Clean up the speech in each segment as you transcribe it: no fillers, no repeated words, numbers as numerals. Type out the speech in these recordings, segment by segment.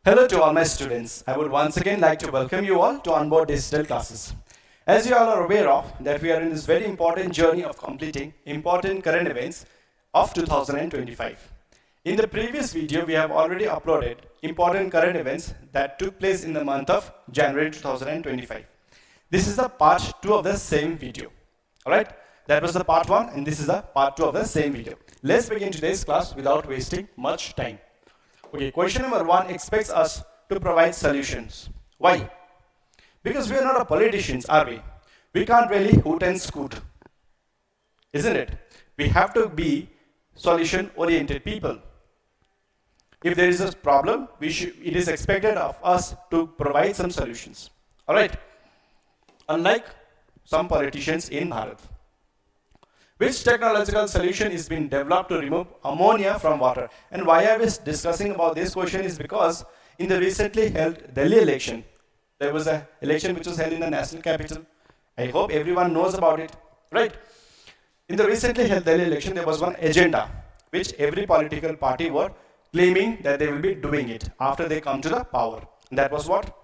Hello to all my students. I would once again like to welcome you all to Onboard Digital Classes. As you all are aware of, that we are in this very important journey of completing important current events of 2025. In the previous video, we have already uploaded important current events that took place in the month of January 2025. This is the part 2 of the same video. Alright? That was the part 1 and this is the part 2 of the same video. Let's begin today's class without wasting much time. Okay, question number 1 expects us to provide solutions. Why? Because we are not a politicians, are we? We can't really hoot and scoot, isn't it? We have to be solution-oriented people. If there is a problem, it is expected of us to provide some solutions. Alright? Unlike some politicians in Bharat. Which technological solution is being developed to remove ammonia from water? And why I was discussing about this question is because in the recently held Delhi election, there was an election which was held in the national capital. I hope everyone knows about it, right? In the recently held Delhi election, there was one agenda which every political party were claiming that they will be doing it after they come to the power. And that was what?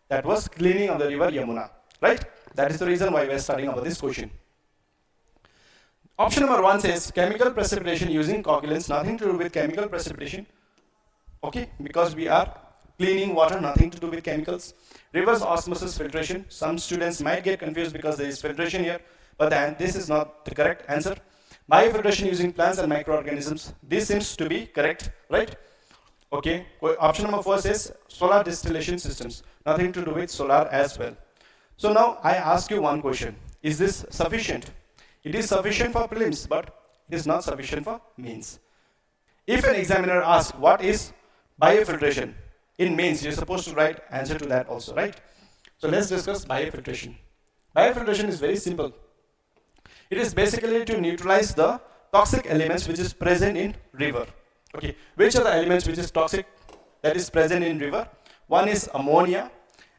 That was cleaning of the river Yamuna, right? That is the reason why we are studying about this question. Option number 1 says chemical precipitation using coagulants, nothing to do with chemical precipitation. Okay, because we are cleaning water, nothing to do with chemicals. Reverse osmosis filtration. Some students might get confused because there is filtration here, but this is not the correct answer. Biofiltration using plants and microorganisms. This seems to be correct, right? Okay, option number 4 says solar distillation systems, nothing to do with solar as well. So now I ask you one question. Is this sufficient? It is sufficient for prelims, but it is not sufficient for mains. If an examiner asks what is biofiltration, in mains you're supposed to write answer to that also, right? So let's discuss biofiltration. Biofiltration is very simple. It is basically to neutralize the toxic elements which is present in river. Okay, which are the elements which is toxic that is present in river? One is ammonia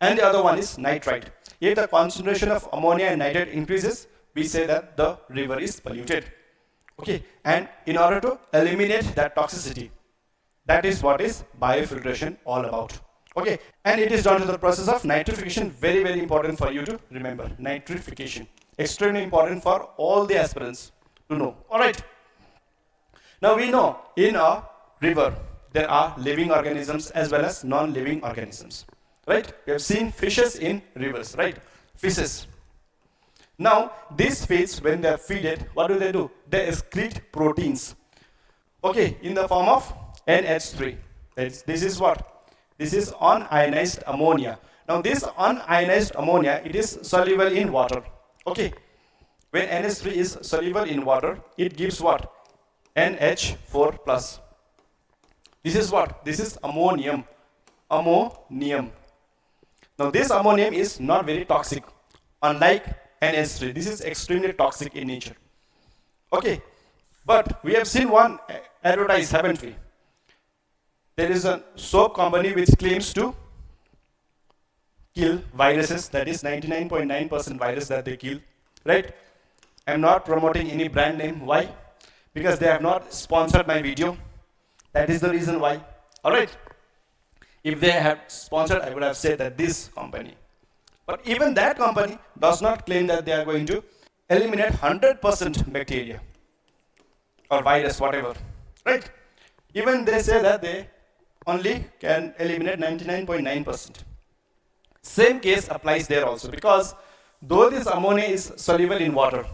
and the other one is nitrite. If the concentration of ammonia and nitrite increases, we say that the river is polluted. Okay, and in order to eliminate that toxicity, that is what is biofiltration all about. Okay, and it is done to the process of nitrification. Very, very important for you to remember. Nitrification. Extremely important for all the aspirants to know. Alright. Now we know in a river there are living organisms as well as non-living organisms. Right? We have seen fishes in rivers, right? Fishes. Now, these fish, when they are feeded, what do? They excrete proteins. Okay, in the form of NH3. This is what? This is unionized ammonia. Now, this unionized ammonia, it is soluble in water. Okay, when NH3 is soluble in water, it gives what? NH4 plus. This is what? This is ammonium. Ammonium. Now, this ammonium is not very toxic, unlike NH3. This is extremely toxic in nature. Okay, but we have seen one advertise, haven't we? There is a soap company which claims to kill viruses. That is 99.9% virus that they kill, right? I'm not promoting any brand name. Why? Because they have not sponsored my video. That is the reason why. Alright. If they had sponsored, I would have said that this company. But even that company does not claim that they are going to eliminate 100% bacteria or virus, whatever, right? Even they say that they only can eliminate 99.9%. Same case applies there also, because though this ammonia is soluble in water,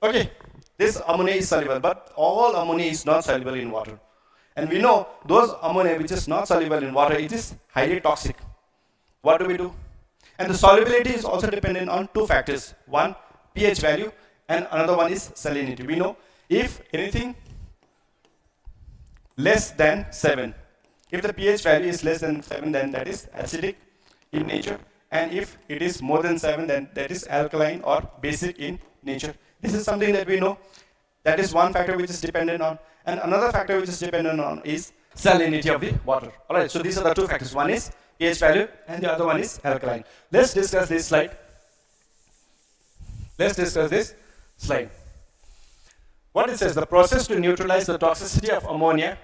okay, this ammonia is soluble, but all ammonia is not soluble in water. And we know those ammonia which is not soluble in water, it is highly toxic. What do? And the solubility is also dependent on two factors. One, pH value, and another one is salinity. We know if anything less than 7, if the pH value is less than 7, then that is acidic in nature. And if it is more than 7, then that is alkaline or basic in nature. This is something that we know. That is one factor which is dependent on. And another factor which is dependent on is salinity of the water. Alright, so these are the two factors. One is pH value and the other one is alkaline. Let's discuss this slide. What it says, the process to neutralize the toxicity of ammonia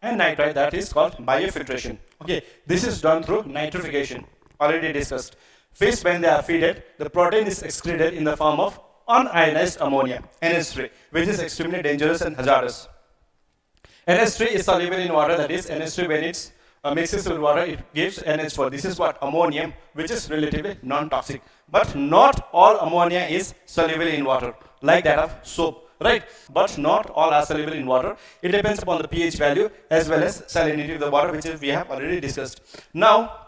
and nitrite, that is called biofiltration. Okay, this is done through nitrification, already discussed. Fish, when they are feeded, the protein is excreted in the form of unionized ammonia, NH3, which is extremely dangerous and hazardous. NH3 is soluble in water, that is NH3 when it mixes with water, it gives NH4. This is what? Ammonium, which is relatively non-toxic. But not all ammonia is soluble in water, like that of soap, right? But not all are soluble in water. It depends upon the pH value as well as salinity of the water, which is we have already discussed. Now,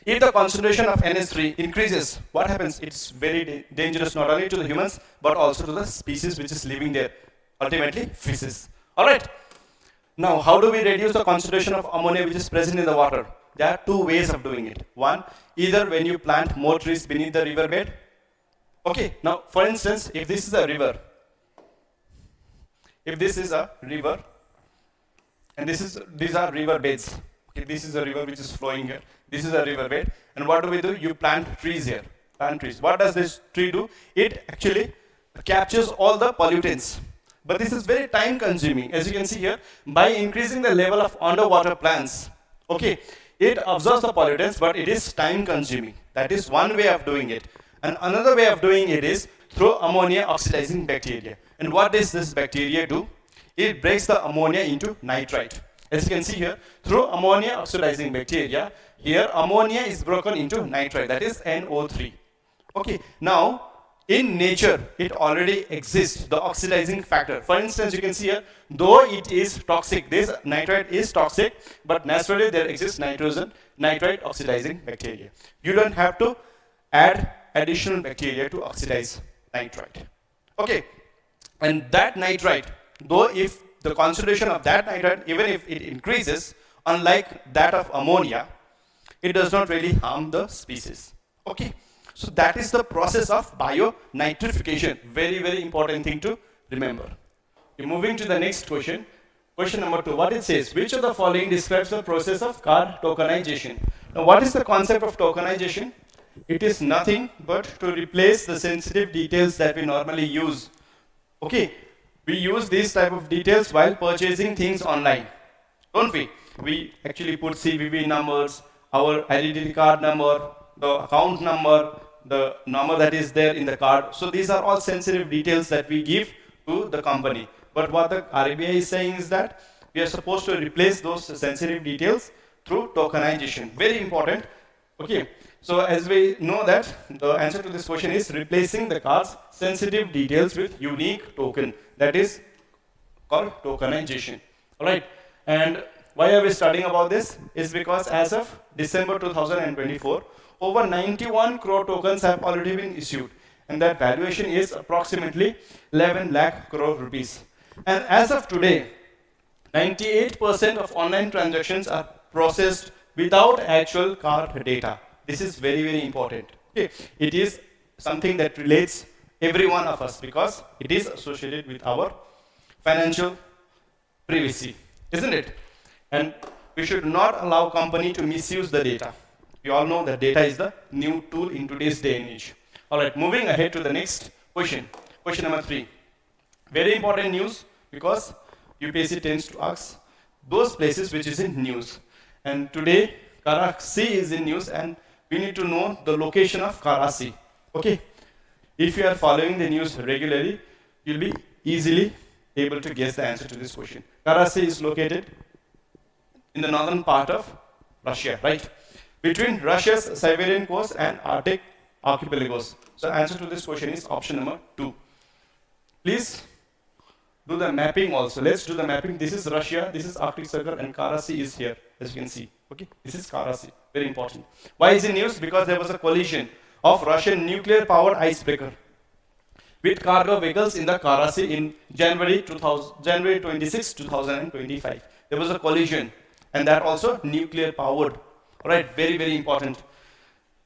if the concentration of NH3 increases, what happens? It's very dangerous not only to the humans, but also to the species which is living there, ultimately fishes. Alright? Now, how do we reduce the concentration of ammonia which is present in the water? There are two ways of doing it. One, either when you plant more trees beneath the riverbed. Okay, now for instance, if this is a river, and these are river beds. Okay, this is a river which is flowing here. This is a river bed. And what do? You plant trees here. Plant trees. What does this tree do? It actually captures all the pollutants. But this is very time consuming. As you can see here, by increasing the level of underwater plants, okay, it absorbs the pollutants, but it is time consuming. That is one way of doing it. And another way of doing it is through ammonia oxidizing bacteria. And what does this bacteria do? It breaks the ammonia into nitrite. As you can see here, through ammonia oxidizing bacteria, here ammonia is broken into nitrite, that is NO3. Okay, now in nature, it already exists, the oxidizing factor. For instance, you can see here, though it is toxic, this nitrite is toxic, but naturally there exists nitrite oxidizing bacteria. You don't have to add additional bacteria to oxidize nitrite. Okay, and that nitrite, though if the concentration of that nitrite, even if it increases, unlike that of ammonia, it does not really harm the species. Okay. So that is the process of bionitrification. Very, very important thing to remember. We're moving to the next question. Question number 2. What it says? Which of the following describes the process of card tokenization? Now, what is the concept of tokenization? It is nothing but to replace the sensitive details that we normally use. Okay, we use these type of details while purchasing things online, don't we? We actually put CVV numbers, our identity card number, the account number, the number that is there in the card. So these are all sensitive details that we give to the company. But what the RBI is saying is that we are supposed to replace those sensitive details through tokenization. Very important. Okay. So as we know that the answer to this question is replacing the card's sensitive details with unique token. That is called tokenization. Alright. And why are we studying about this? Is because as of December 2024, over 91 crore tokens have already been issued. And that valuation is approximately 11 lakh crore rupees. And as of today, 98% of online transactions are processed without actual card data. This is very, very important. Okay. It is something that relates every one of us because it is associated with our financial privacy, isn't it? And we should not allow company to misuse the data. We all know that data is the new tool in today's day and age. All right, moving ahead to the next question. Question number 3. Very important news because UPSC tends to ask those places which is in news. And today, Karachi is in news and we need to know the location of Karachi. Okay. If you are following the news regularly, you'll be easily able to guess the answer to this question. Karachi is located in the northern part of Russia, right? Between Russia's Siberian coast and Arctic archipelagos. So answer to this question is option number 2. Please do the mapping also. Let's do the mapping. This is Russia, this is Arctic Circle, and Karachi is here, as you can see. Okay, this is Karachi. Very important. Why is it news? Because there was a collision of Russian nuclear-powered icebreaker with cargo vehicles in the Karachi in January 26, 2025. There was a collision, and that also nuclear-powered. All right, very, very important.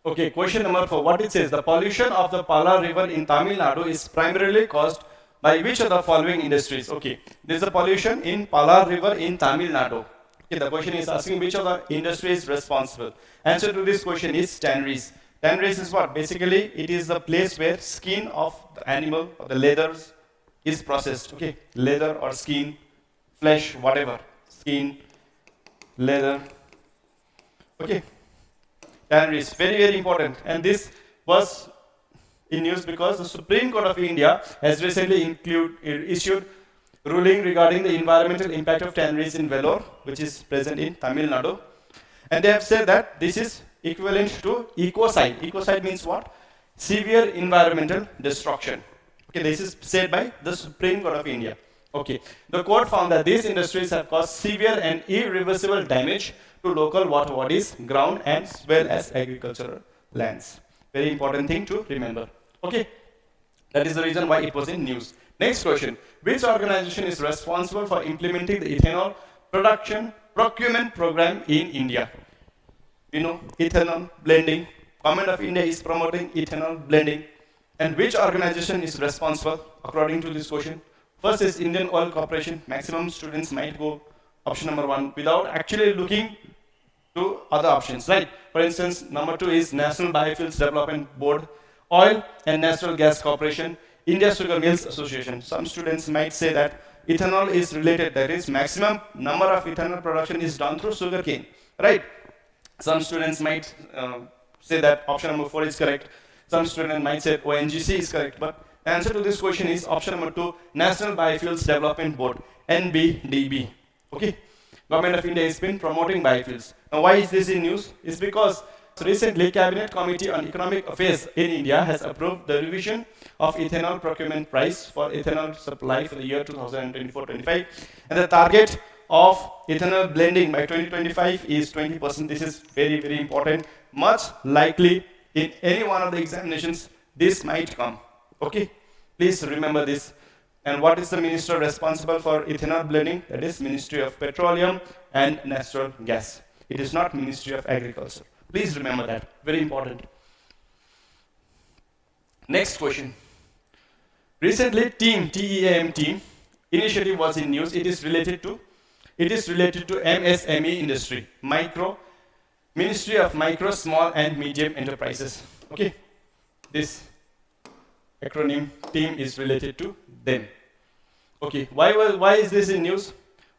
Okay, question number 4. What it says? The pollution of the Pala River in Tamil Nadu is primarily caused by which of the following industries? Okay, there is a pollution in Pala River in Tamil Nadu. Okay, the question is asking which of the industry is responsible. Answer to this question is tanneries. Tanneries is what? Basically, it is the place where skin of the animal or the leathers is processed. Okay, leather or skin, flesh, whatever, skin, leather. Okay, tannery is very, very important. And this was in news because the Supreme Court of India has recently issued ruling regarding the environmental impact of tanneries in Vellore, which is present in Tamil Nadu. And they have said that this is equivalent to ecocide. Ecocide means what? Severe environmental destruction. Okay, this is said by the Supreme Court of India. Okay, the court found that these industries have caused severe and irreversible damage to local water bodies, ground, as well as agricultural lands. Very important thing to remember. Okay, that is the reason why it was in news. Next question: which organization is responsible for implementing the ethanol procurement program in India? You know, ethanol blending. Government of India is promoting ethanol blending. And which organization is responsible according to this question? First is Indian Oil Corporation. Maximum students might go option number 1 without actually looking to other options, right? For instance, number 2 is National Biofuels Development Board, Oil and Natural Gas Corporation, India Sugar Mills Association. Some students might say that ethanol is related, that is maximum number of ethanol production is done through sugarcane, right? Some students might say that option number 4 is correct. Some students might say ONGC is correct, but the answer to this question is option number 2, National Biofuels Development Board, NBDB. Okay, Government of India has been promoting biofuels. Now, why is this in news? It's because recently Cabinet Committee on Economic Affairs in India has approved the revision of ethanol procurement price for ethanol supply for the year 2024-25, and the target of ethanol blending by 2025 is 20%. This is very, very important. Much likely in any one of the examinations, this might come. Okay, please remember this. And what is the minister responsible for ethanol blending? That is Ministry of Petroleum and Natural Gas. It is not Ministry of Agriculture. Please remember that. Very important. Next question. Recently, TEAM team initiative was in news. It is related to MSME industry, Ministry of Micro, Small and Medium Enterprises. Okay, this acronym team is related to them. Okay, why is this in news?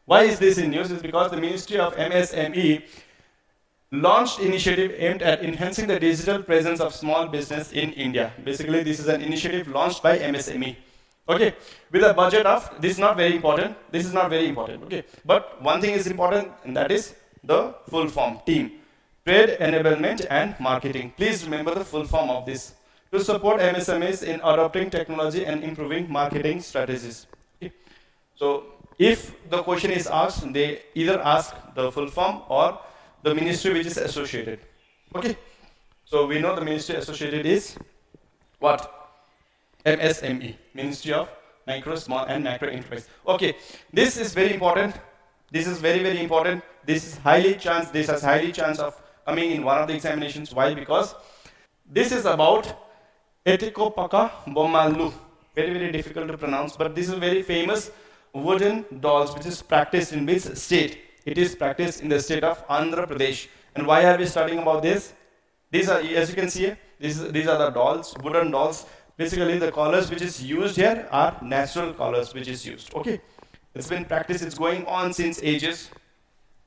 Why is this in news? Is because the Ministry of MSME launched initiative aimed at enhancing the digital presence of small business in India. Basically, this is an initiative launched by MSME. Okay, with a budget of, this is not very important, okay, but one thing is important, and that is the full form, team, trade enablement and marketing. Please remember the full form of this. To support MSMEs in adopting technology and improving marketing strategies. Okay. So, if the question is asked, they either ask the full form or the ministry which is associated. Okay. So, we know the ministry associated is what? MSME, Ministry of Micro, Small and Macro Enterprise. Okay, this is very important. This is very, very important. This has highly chance of coming in one of the examinations. Why? Because this is about Etikoppaka Bommalu. Very, very difficult to pronounce, but this is very famous wooden dolls which is practiced in which state? It is practiced in the state of Andhra Pradesh. And why are we studying about this? These are, as you can see, these are the dolls, wooden dolls. Basically, the collars which is used here are natural collars which is used. Okay, it's been practiced. It's going on since ages.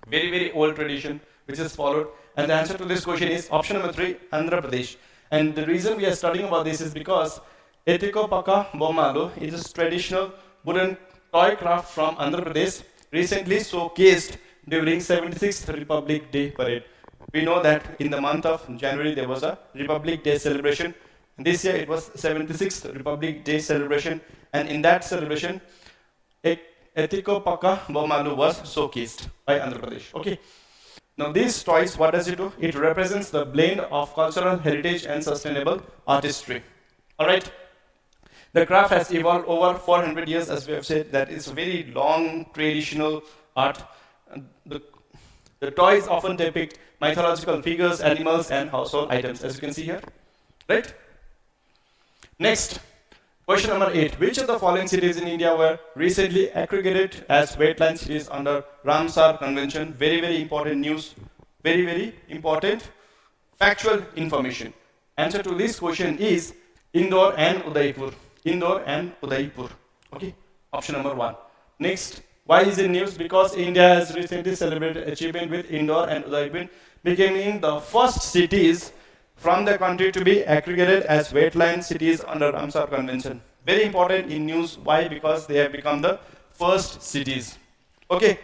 Very, very old tradition which is followed. And the answer to this question is option number 3, Andhra Pradesh. And the reason we are studying about this is because Etikoppaka Bommalu is a traditional wooden toy craft from Andhra Pradesh, recently showcased during 76th Republic Day parade. We know that in the month of January there was a Republic Day celebration. This year it was 76th Republic Day celebration, and in that celebration, Etikoppaka Bommalu was showcased by Andhra Pradesh. Okay. Now these toys, what does it do? It represents the blend of cultural heritage and sustainable artistry. Alright. The craft has evolved over 400 years, as we have said, that it's a very long traditional art. The toys often depict mythological figures, animals, and household items, as you can see here. Right? Next, question number 8. Which of the following cities in India were recently accredited as wetland cities under Ramsar Convention? Very, very important news. Very, very important factual information. Answer to this question is Indore and Udaipur. Indore and Udaipur. Okay, option number 1. Next, Why is it news? Because India has recently celebrated achievement with Indore and Udaipur becoming the first cities from the country to be accredited as wetland cities under Ramsar Convention. Very important in news. Why? Because they have become the first cities. Okay.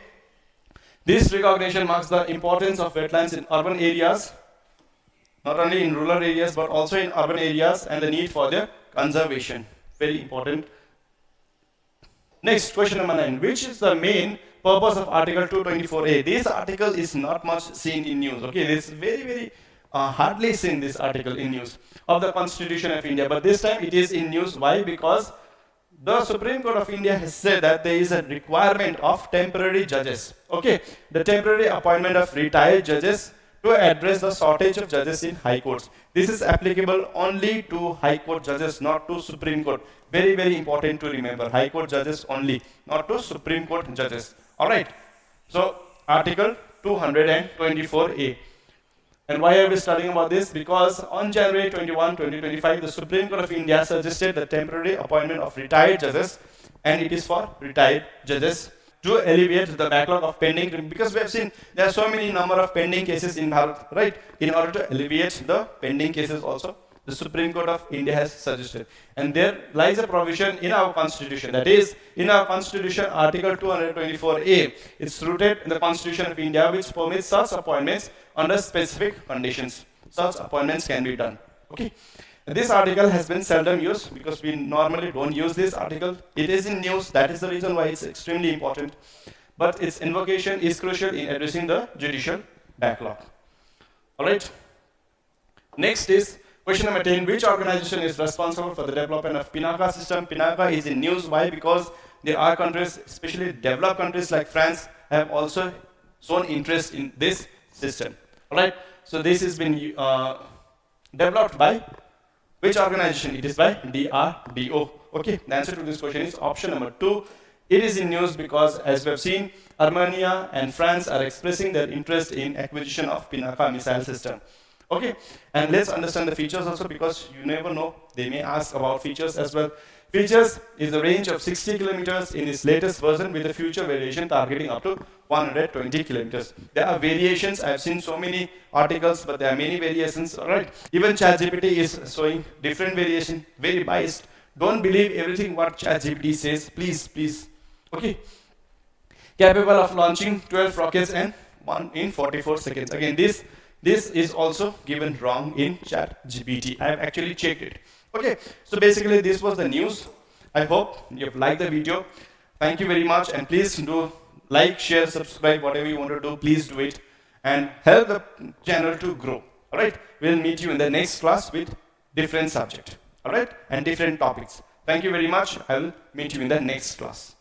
This recognition marks the importance of wetlands in urban areas, not only in rural areas but also in urban areas, and the need for their conservation. Very important. Next, question number 9. Which is the main purpose of Article 224A? This article is not much seen in news. Okay, this is very hardly seen, this article in news of the Constitution of India. But this time it is in news. Why? Because the Supreme Court of India has said that there is a requirement of temporary judges. Okay, the temporary appointment of retired judges to address the shortage of judges in high courts. This is applicable only to high court judges, not to Supreme Court. Very important to remember. High court judges only, not to Supreme Court judges. Alright. So, Article 224A. And why are we studying about this? Because on January 21, 2025, the Supreme Court of India suggested the temporary appointment of retired judges, and it is for retired judges, to alleviate the backlog of pending, because we have seen there are so many number of pending cases in Bharat, right? In order to alleviate the pending cases also, the Supreme Court of India has suggested. And there lies a provision in our constitution, that is, in our constitution, Article 224A, it's rooted in the Constitution of India, which permits such appointments under specific conditions. Such appointments can be done. Okay. This article has been seldom used because we normally don't use this article. It is in news, that is the reason why it's extremely important. But its invocation is crucial in addressing the judicial backlog. Alright. Next is question number 10. Which organization is responsible for the development of Pinaka system? Pinaka is in news. Why? Because there are countries, especially developed countries like France, have also shown interest in this system. Alright. So this has been developed by which organization? It is by DRDO. Okay, the answer to this question is option number 2. It is in news because, as we have seen, Armenia and France are expressing their interest in acquisition of Pinaka missile system. Okay, and let's understand the features also, because you never know, they may ask about features as well. Features is the range of 60 kilometers in its latest version, with a future variation targeting up to 120 kilometers. There are variations. I have seen so many articles, but there are many variations. Alright, even ChatGPT is showing different variation, very biased. Don't believe everything what ChatGPT says, please. Okay, capable of launching 12 rockets and 1 in 44 seconds. Again, this is also given wrong in ChatGPT. I have actually checked it. Okay, so basically this was the news. I hope you have liked the video. Thank you very much, and please do like, share, subscribe, whatever you want to do, please do it, and help the channel to grow. Alright, we'll meet you in the next class with different subject, alright, and different topics. Thank you very much. I will meet you in the next class.